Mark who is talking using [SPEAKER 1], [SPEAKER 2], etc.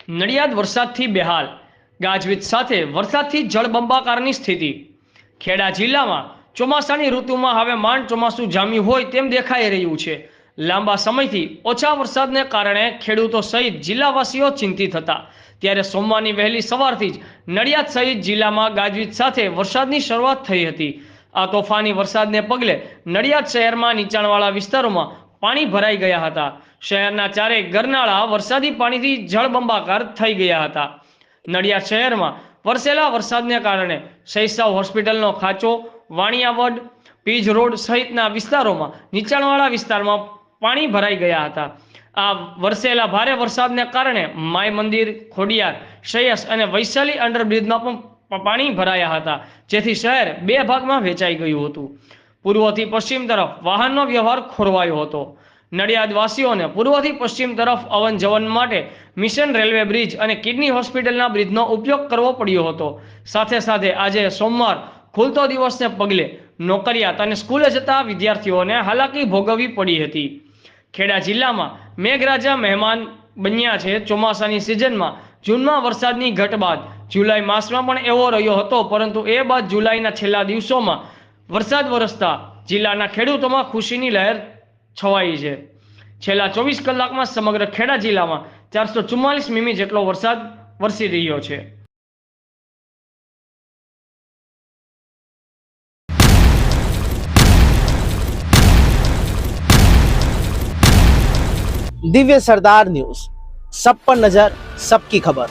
[SPEAKER 1] નડિયાદ વરસાદથી બેહાલ, ગાજવીજ સાથે વરસાદથી જળબંબાકારની સ્થિતિ। ખેડા જિલ્લામાં ચોમાસાની ઋતુમાં હવે માંડ ચોમાસું જામ્યું હોય તેમ દેખાઈ રહ્યું છે। લાંબા સમયથી ઓછા વરસાદને કારણે ખેડૂતો સહિત જિલ્લાવાસીઓ ચિંતિત હતા। ત્યારે સોમવારની વહેલી સવારથી જ નડિયાદ સહિત જિલ્લામાં ગાજવીજ સાથે વરસાદની શરૂઆત થઈ હતી। આ તોફાની વરસાદને પગલે નડિયાદ શહેરમાં નીચાણવાળા વિસ્તારોમાં પાણી ભરાઈ ગયા હતા। શહેરના ચારેય ગરનાળા વરસાદી પાણીથી જળબંબાકાર થઈ ગયા હતા। નડિયાદ શહેરમાં વરસેલા વરસાદને કારણે શૈશાવ હોસ્પિટલનો ખાંચો, વાણિયાવડ, પીજ રોડ સહિતના વિસ્તારોમાં નીચાણવાળા વિસ્તારમાં પાણી ભરાઈ ગયા હતા। આ વરસેલા ભારે વરસાદને કારણે માય મંદિર, ખોડિયાર, સૈયસ અને વૈશાલી અંડરબ્રિજમાં પણ પાણી ભરાયા હતા, જેથી શહેર બે ભાગમાં વહેંચાઈ ગયું હતું। પૂર્વથી પશ્ચિમ તરફ વાહનનો વ્યવહાર ખોરવાયો હતો। નડિયાદવાસીઓને પૂર્વથી પશ્ચિમ તરફ અવન જવન માટે મિશન રેલવે બ્રિજ અને કિડની હોસ્પિટલના બ્રિજનો ઉપયોગ કરવો પડ્યો હતો। સાથે સાથે આજે સોમવાર ખુલતો દિવસને પગલે નોકરિયાત અને સ્કૂલે જતા વિદ્યાર્થીઓને હાલાકી ભોગવવી પડી હતી। ખેડા જિલ્લામાં મેઘરાજા મહેમાન બન્યા છે। ચોમાસાની સિઝનમાં જૂનમાં વરસાદની ઘટ બાદ જુલાઈ માસમાં પણ એવો રહ્યો હતો, પરંતુ એ બાદ જુલાઈના છેલ્લા દિવસોમાં વરસાદ વરસતા જિલ્લાના ખેડૂતોમાં ખુશીની લહેર છવાઈ છે। છેલ્લા 24 કલાકમાં સમગ્ર ખેડા જિલ્લામાં 444 મીમી જેટલો વરસાદ વરસી રહ્યો છે।
[SPEAKER 2] दिव्य सरदार न्यूज, सब पर नजर, सबकी खबर।